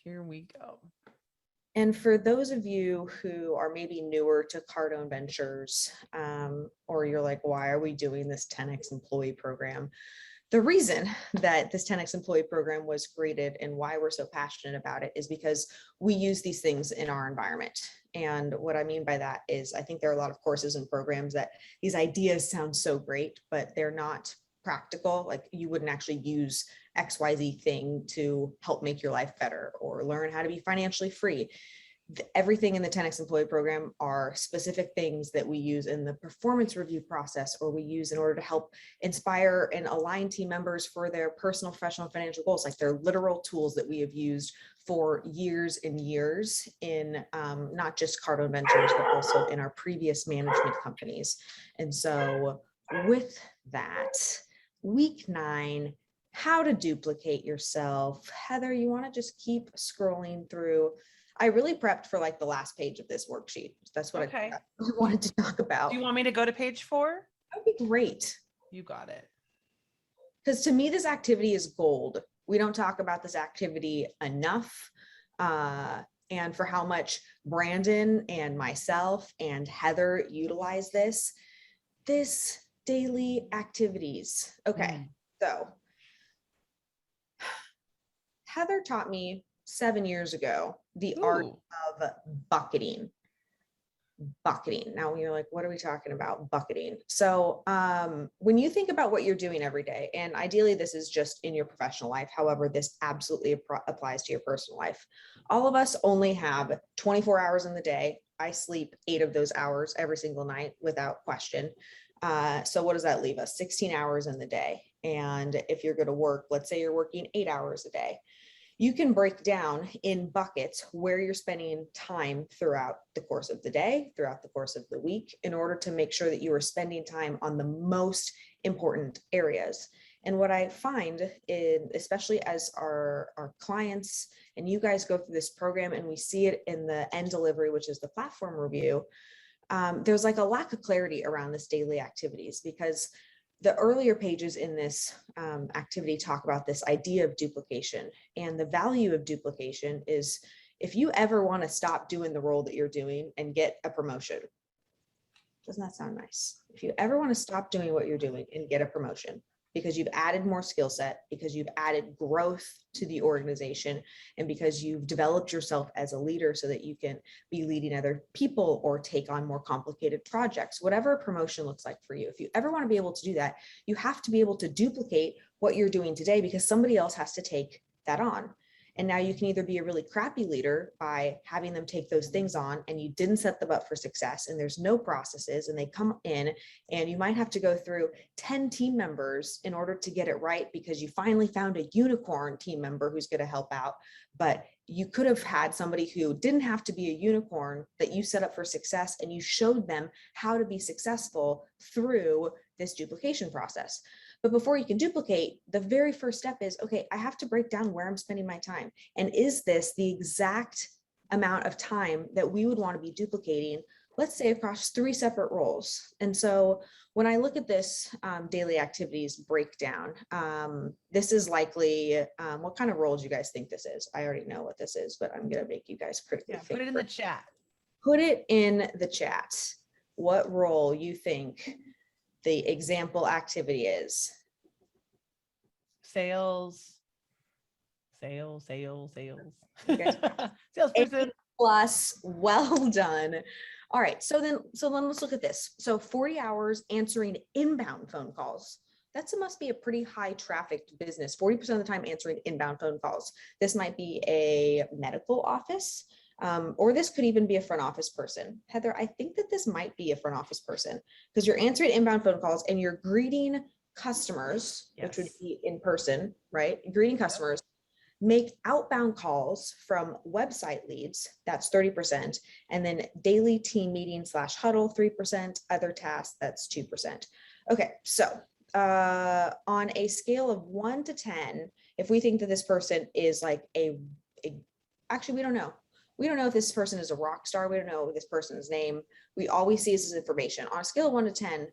Here we go. And for those of you who are maybe newer to Cardone Ventures, or you're like, why are we doing this 10X employee program? The reason that this 10X employee program was created and why we're so passionate about it is because we use these things in our environment. And what I mean by that is I think there are a lot of courses and programs that these ideas sound so great, but they're not practical. Like you wouldn't actually use XYZ thing to help make your life better or learn how to be financially free. Everything in the 10X employee program are specific things that we use in the performance review process, or we use in order to help inspire and align team members for their personal, professional, and financial goals. Like they're literal tools that we have used for years and years in not just Cardone Ventures, but also in our previous management companies. And so with that, week 9, how to duplicate yourself. Heather, you want to just keep scrolling through. I really prepped for like the last page of this worksheet. That's what I wanted to talk about. Do you want me to go to page 4? That would be great. You got it. Because to me, this activity is gold. We don't talk about this activity enough. And for how much Brandon and myself and Heather utilize this daily activities. Okay, so Heather taught me 7 years ago the art of bucketing. Now you're like, what are we talking about? Bucketing. So when you think about what you're doing every day, and ideally this is just in your professional life, however, this absolutely applies to your personal life. All of us only have 24 hours in the day. I sleep 8 of those hours every single night without question. So what does that leave us? 16 hours in the day. And if you're going to work, let's say you're working 8 hours a day, you can break down in buckets where you're spending time throughout the course of the day, throughout the course of the week, in order to make sure that you are spending time on the most important areas. And what I find, especially as our clients and you guys go through this program and we see it in the end delivery, which is the platform review, there's like a lack of clarity around this daily activities, because the earlier pages in this activity talk about this idea of duplication, and the value of duplication is if you ever want to stop doing the role that you're doing and get a promotion. Doesn't that sound nice? If you ever want to stop doing what you're doing and get a promotion because you've added more skill set, because you've added growth to the organization, and because you've developed yourself as a leader so that you can be leading other people or take on more complicated projects, whatever a promotion looks like for you. If you ever want to be able to do that, you have to be able to duplicate what you're doing today, because somebody else has to take that on. And now you can either be a really crappy leader by having them take those things on and you didn't set them up for success and there's no processes and they come in and you might have to go through 10 team members in order to get it right because you finally found a unicorn team member who's going to help out. But you could have had somebody who didn't have to be a unicorn that you set up for success, and you showed them how to be successful through this duplication process. But before you can duplicate, the very first step is, okay, I have to break down where I'm spending my time. And is this the exact amount of time that we would want to be duplicating, let's say across 3 separate roles? And so when I look at this daily activities breakdown, this is likely, what kind of roles you guys think this is? I already know what this is, but I'm going to make you guys critically think. Put it in the chat. Put it in the chat. What role you think the example activity is. Sales. Okay. Salesperson. Plus, well done. All right, so then let's look at this. So 40 hours answering inbound phone calls. That must be a pretty high trafficked business. 40% of the time answering inbound phone calls. This might be a medical office. Or this could even be a front office person. Heather, I think that this might be a front office person because you're answering inbound phone calls and you're greeting customers, which would be in person, right? Greeting customers, make outbound calls from website leads, that's 30%, and then daily team meeting / huddle, 3%, other tasks, that's 2%. Okay, so on a scale of 1 to 10, if we think that this person is like actually, we don't know. We don't know if this person is a rock star. We don't know this person's name. We always see this as information. On a scale of 1 to 10,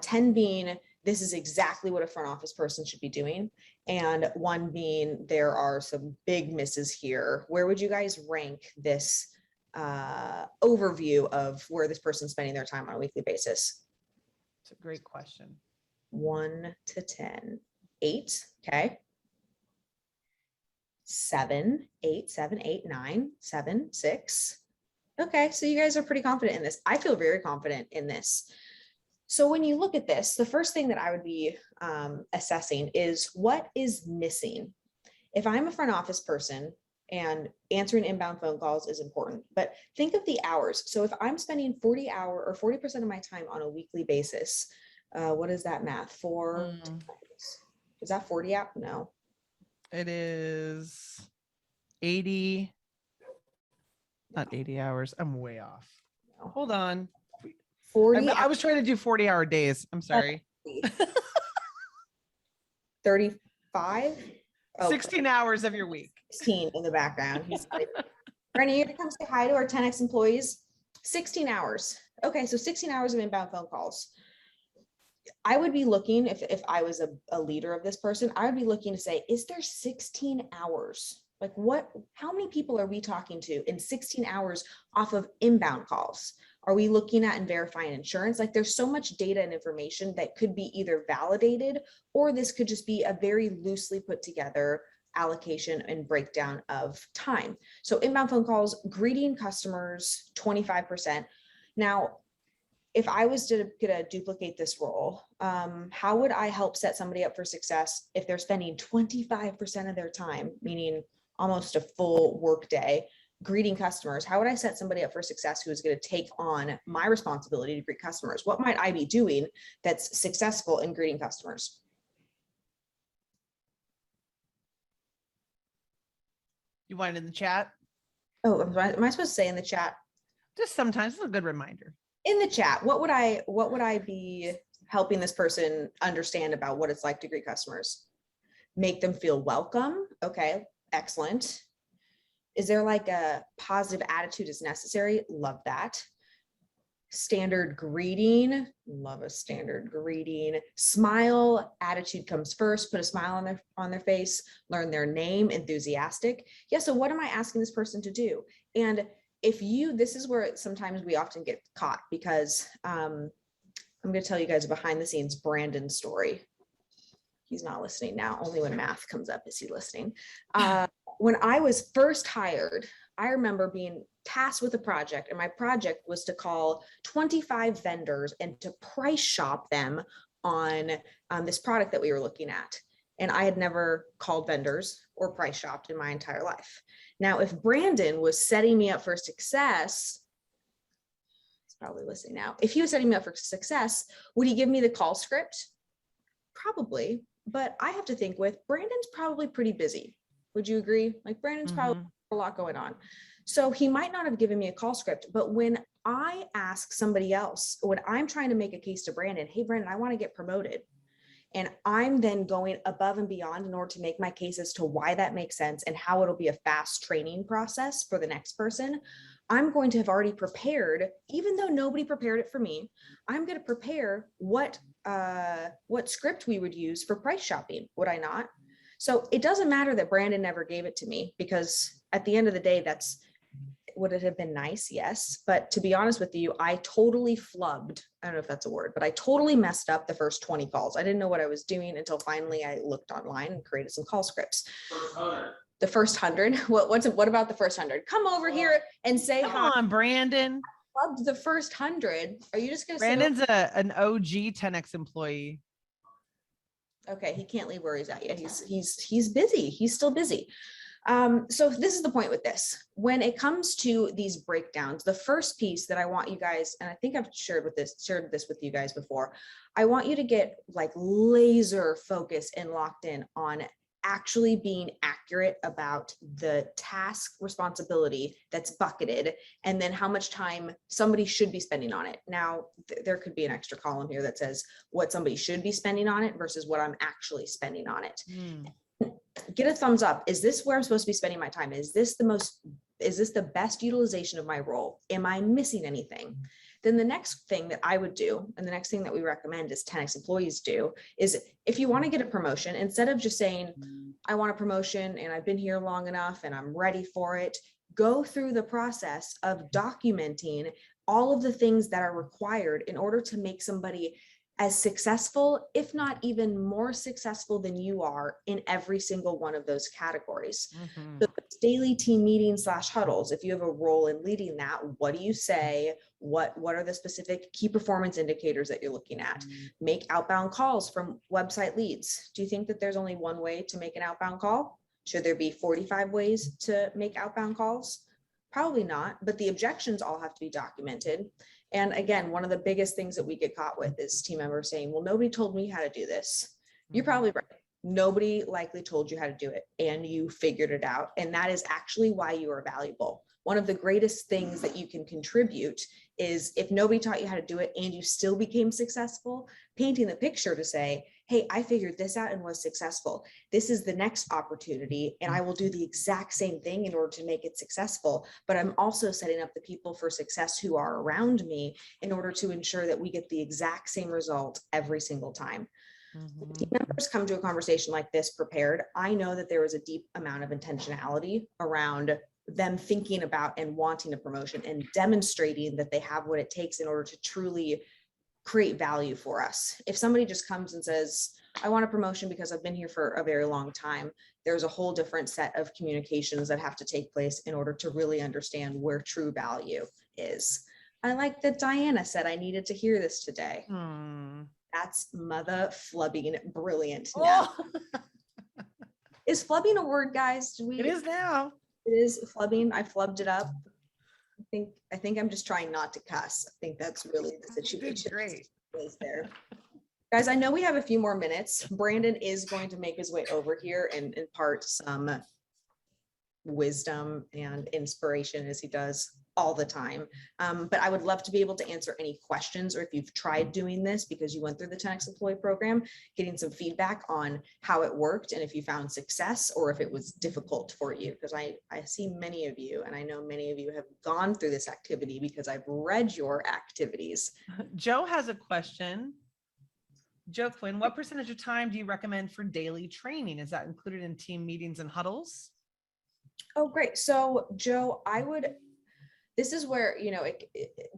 10 being this is exactly what a front office person should be doing. And one being, there are some big misses here. Where would you guys rank this overview of where this person's spending their time on a weekly basis? It's a great question. 1 to 10. 8. Okay. 7, 8, 7, 8, 9, 7, 6. Okay, so you guys are pretty confident in this. I feel very confident in this. So when you look at this, the first thing that I would be assessing is what is missing. If I'm a front office person and answering inbound phone calls is important, but think of the hours. So if I'm spending 40% of my time on a weekly basis, what is that math? 4 is that 40 out? No. It is 80, not 80 hours. I'm way off. No. Hold on. 40. I was trying to do 40-hour days. I'm sorry. 35. 16 hours of your week. 16 in the background. He's like, Brennan, you're gonna come say hi to our 10X employees. 16 hours. Okay, so 16 hours of inbound phone calls. I would be looking, if I was a leader of this person, I would be looking to say, is there 16 hours? Like how many people are we talking to in 16 hours off of inbound calls? Are we looking at and verifying insurance? Like there's so much data and information that could be either validated, or this could just be a very loosely put together allocation and breakdown of time. So inbound phone calls, greeting customers, 25%. Now, if I was to duplicate this role, how would I help set somebody up for success if they're spending 25% of their time, meaning almost a full work day, greeting customers? How would I set somebody up for success who is going to take on my responsibility to greet customers? What might I be doing that's successful in greeting customers? You want it in the chat? Oh, am I supposed to say in the chat? Just sometimes it's a good reminder. In the chat, what would I be helping this person understand about what it's like to greet customers? Make them feel welcome. Okay, excellent. Is there like a positive attitude is necessary? Love that. Standard greeting. Love a standard greeting. Smile, attitude comes first. Put a smile on their face. Learn their name, enthusiastic. Yeah, so what am I asking this person to do? And this is where sometimes we often get caught, because I'm going to tell you guys a behind the scenes Brandon story. He's not listening now. Only when math comes up is he listening. When I was first hired, I remember being tasked with a project, and my project was to call 25 vendors and to price shop them on this product that we were looking at. And I had never called vendors or price shopped in my entire life. Now, if Brandon was setting me up for success, he's probably listening now. If he was setting me up for success, would he give me the call script? Probably, but I have to think Brandon's probably pretty busy. Would you agree? Like Brandon's probably a lot going on. So he might not have given me a call script, but when I ask somebody else, when I'm trying to make a case to Brandon, hey, Brandon, I want to get promoted. And I'm then going above and beyond in order to make my case as to why that makes sense and how it'll be a fast training process for the next person. I'm going to have already prepared, even though nobody prepared it for me, I'm going to prepare what script we would use for price shopping, would I not? So it doesn't matter that Brandon never gave it to me, because at the end of the day, would it have been nice? Yes. But to be honest with you, I totally flubbed. I don't know if that's a word, but I totally messed up the first 20 calls. I didn't know what I was doing until finally I looked online and created some call scripts. The first 100. What about the first 100? Come over here and say hi. Come on, Brandon. Loved the first 100. Are you just going to say Brandon's an OG 10X employee. Okay, he can't leave where he's at yet. He's busy. He's still busy. So this is the point with this. When it comes to these breakdowns, the first piece that I want you guys, and I think I've shared this with you guys before, I want you to get like laser focused and locked in on actually being accurate about the task responsibility that's bucketed, and then how much time somebody should be spending on it. Now, there could be an extra column here that says what somebody should be spending on it versus what I'm actually spending on it. Get a thumbs up. Is this where I'm supposed to be spending my time? Is this the best utilization of my role? Am I missing anything? then the next thing that I would do, and the next thing that we recommend is 10X employees do, is if you want to get a promotion, instead of just saying, I want a promotion and I've been here long enough and I'm ready for it, go through the process of documenting all of the things that are required in order to make somebody as successful, if not even more successful than you are in every single one of those categories. Mhm. So it's daily team meetings / huddles. If you have a role in leading that, what do you say? What are the specific key performance indicators that you're looking at? Make outbound calls from website leads. Do you think that there's only one way to make an outbound call? Should there be 45 ways to make outbound calls? Probably not, but the objections all have to be documented. And again, one of the biggest things that we get caught with is team members saying, well, nobody told me how to do this. You're probably right. Nobody likely told you how to do it and you figured it out. And that is actually why you are valuable. One of the greatest things that you can contribute is if nobody taught you how to do it and you still became successful, painting the picture to say, hey, I figured this out and was successful. This is the next opportunity and I will do the exact same thing in order to make it successful. But I'm also setting up the people for success who are around me in order to ensure that we get the exact same result every single time. When team members come to a conversation like this prepared, I know that there is a deep amount of intentionality around them thinking about and wanting a promotion and demonstrating that they have what it takes in order to truly create value for us. If somebody just comes and says, I want a promotion because I've been here for a very long time, there's a whole different set of communications that have to take place in order to really understand where true value is. I like that Diana said I needed to hear this today. That's mother flubbing brilliant. Now. Oh, Is flubbing a word, guys? it is now. It is flubbing. I flubbed it up. I think I'm just trying not to cuss. I think that's really the You did situation. great. Is there. Guys, I know we have a few more minutes. Brandon is going to make his way over here and impart some wisdom and inspiration as he does all the time. But I would love to be able to answer any questions, or if you've tried doing this because you went through the 10X employee program, getting some feedback on how it worked and if you found success or if it was difficult for you. Because I see many of you, and I know many of you have gone through this activity because I've read your activities. Joe has a question. Joe Quinn, what percentage of time do you recommend for daily training? Is that included in team meetings and huddles? Oh, great. So Joe, this is where,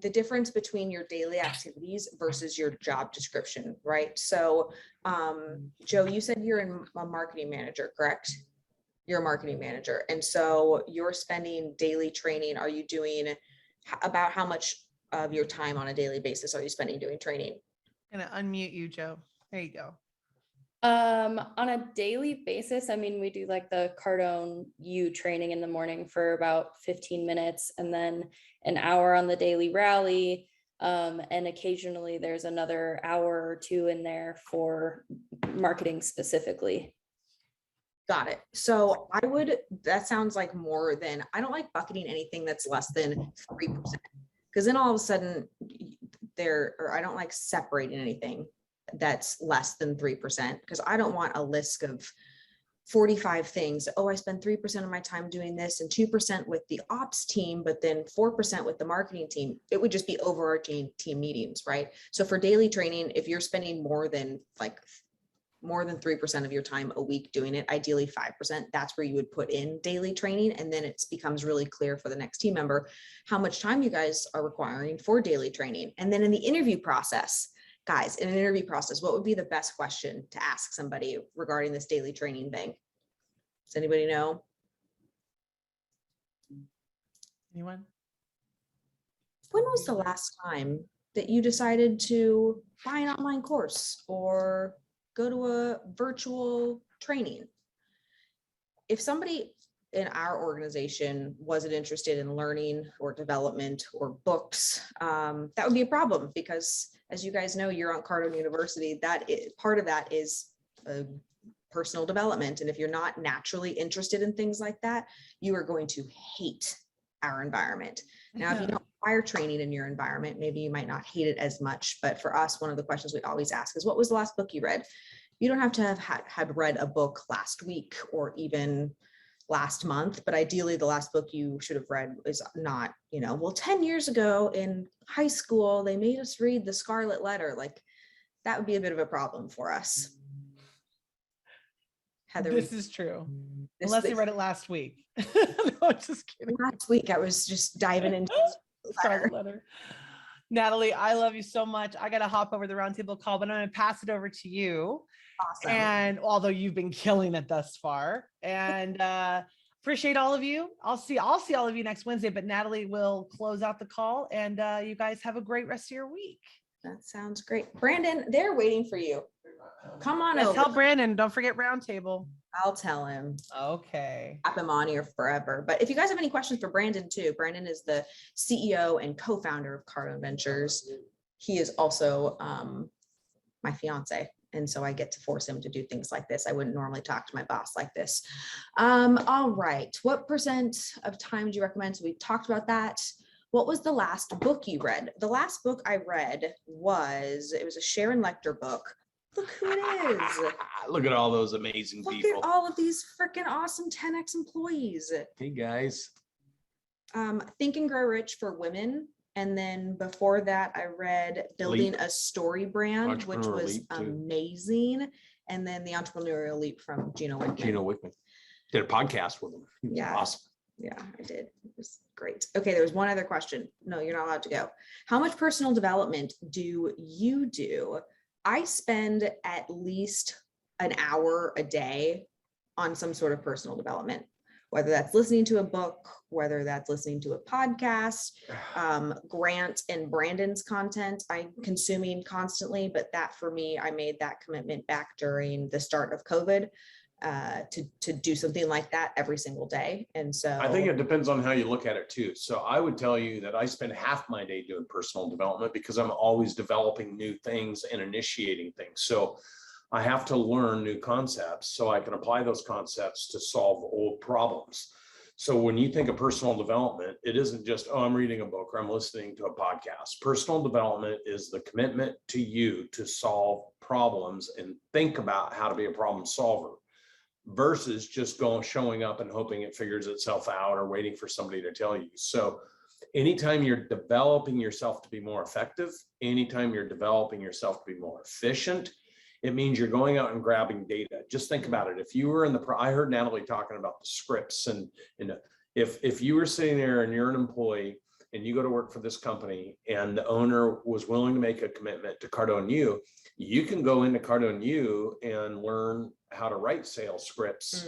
the difference between your daily activities versus your job description, right? So, Joe, you said you're a marketing manager, correct? You're a marketing manager. And so you're spending daily training. Are you doing about how much of your time on a daily basis are you spending doing training? I'm gonna unmute you, Joe. There you go. On a daily basis, I mean, we do like the Cardone U training in the morning for about 15 minutes and then an hour on the daily rally. And occasionally there's another hour or two in there for marketing specifically. Got it. So that sounds like more than, I don't like bucketing anything that's less than 3%. Because then all of a sudden I don't like separating anything that's less than 3%, because I don't want a list of 45 things. Oh, I spend 3% of my time doing this and 2% with the ops team, but then 4% with the marketing team. It would just be overarching team meetings, right? So for daily training, if you're spending more than 3% of your time a week doing it, ideally 5%, that's where you would put in daily training. And then it becomes really clear for the next team member how much time you guys are requiring for daily training. And then in the interview process, guys, in an interview process, what would be the best question to ask somebody regarding this daily training thing? Does anybody know? Anyone? When was the last time that you decided to buy an online course or go to a virtual training? If somebody in our organization wasn't interested in learning or development or books, that would be a problem, because as you guys know, you're on Cardone University, part of that is personal development. And if you're not naturally interested in things like that, you are going to hate our environment. Now, if you don't require training in your environment, maybe you might not hate it as much. But for us, one of the questions we always ask is, what was the last book you read? You don't have to have had read a book last week or even last month, but ideally the last book you should have read is not, well, 10 years ago in high school, they made us read The Scarlet Letter. Like that would be a bit of a problem for us. Heather, This is true. this- Unless you read it last week. No, just kidding. last week I was just diving into Scarlet Letter. Natalie, I love you so much. I got to hop over the roundtable call, but I'm going to pass it over to you. awesome. And although you've been killing it thus far, and appreciate all of you. I'll see all of you next Wednesday, but Natalie will close out the call, and you guys have a great rest of your week. That sounds great. Brandon, they're waiting for you. Come on Let's over. tell Brandon, don't forget roundtable. I'll tell him. Okay. Have him on here forever. But if you guys have any questions for Brandon too, Brandon is the CEO and co-founder of Cardone Ventures. He is also my fiance. And so I get to force him to do things like this. I wouldn't normally talk to my boss like this. All right. What percent of time do you recommend? So we talked about that. What was the last book you read? The last book I read it was a Sharon Lecter book. Look who it is. Look at all those amazing Look people. at all of these freaking awesome 10X employees. Hey guys. Think and Grow Rich for Women. And then before that, I read Building a Story Brand, which Entrepreneur was Leap, too. amazing. And then The Entrepreneurial Leap from Gino Wickman. Gino Wickman did a podcast with him. He was Yeah. awesome. Yeah, I did. It was great. Okay, there was one other question. No, you're not allowed to go. How much personal development do you do? I spend at least an hour a day on some sort of personal development, whether that's listening to a book, whether that's listening to a podcast, Grant and Brandon's content I'm consuming constantly. But that for me, I made that commitment back during the start of COVID to do something like that every single day. And so I think it depends on how you look at it too. So I would tell you that I spend half my day doing personal development because I'm always developing new things and initiating things. So I have to learn new concepts so I can apply those concepts to solve old problems. So when you think of personal development, it isn't just, oh, I'm reading a book or I'm listening to a podcast. Personal development is the commitment to you to solve problems and think about how to be a problem solver, versus just showing up and hoping it figures itself out or waiting for somebody to tell you. So anytime you're developing yourself to be more effective, anytime you're developing yourself to be more efficient, it means you're going out and grabbing data. Just think about it. If you were I heard Natalie talking about the scripts, and if you were sitting there and you're an employee and you go to work for this company and the owner was willing to make a commitment to Cardone U, you can go into Cardone U and learn how to write sales scripts.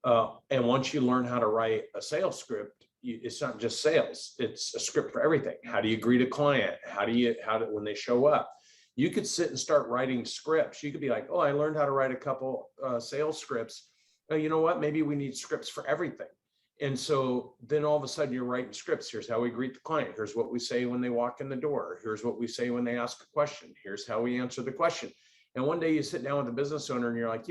And once you learn how to write a sales script, it's not just sales, it's a script for everything. How do you greet a client? When they show up? You could sit and start writing scripts. You could be like, oh, I learned how to write a couple sales scripts. You know what? Maybe we need scripts for everything. And so then all of a sudden you're writing scripts. Here's how we greet the client. Here's what we say when they walk in the door. Here's what we say when they ask a question. Here's how we answer the question. And one day you sit down with a business owner and you're like,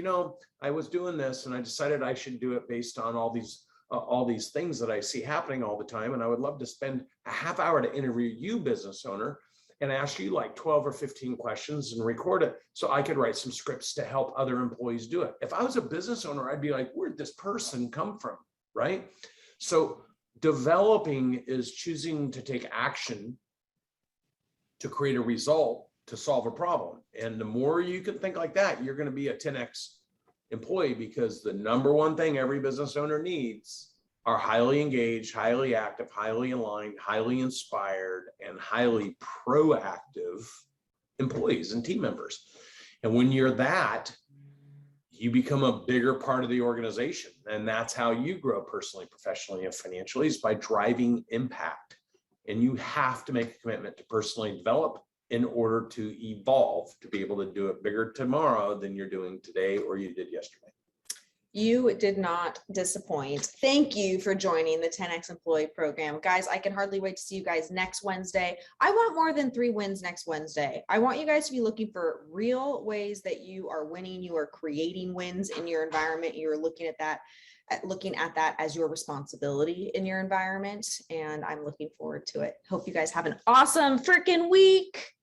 I was doing this and I decided I should do it based on all these things that I see happening all the time. And I would love to spend a half hour to interview you, business owner, and ask you like 12 or 15 questions and record it so I could write some scripts to help other employees do it. If I was a business owner, I'd be like, where'd this person come from? Right? So developing is choosing to take action to create a result to solve a problem. And the more you can think like that, you're going to be a 10X employee, because the number one thing every business owner needs are highly engaged, highly active, highly aligned, highly inspired, and highly proactive employees and team members. And when you're that, you become a bigger part of the organization. And that's how you grow personally, professionally, and financially, is by driving impact. And you have to make a commitment to personally develop in order to evolve, to be able to do it bigger tomorrow than you're doing today or you did yesterday. You did not disappoint. Thank you for joining the 10X Employee Program. Guys, I can hardly wait to see you guys next Wednesday. I want more than 3 wins next Wednesday. I want you guys to be looking for real ways that you are winning. You are creating wins in your environment. You're looking at that as your responsibility in your environment. And I'm looking forward to it. Hope you guys have an awesome freaking week.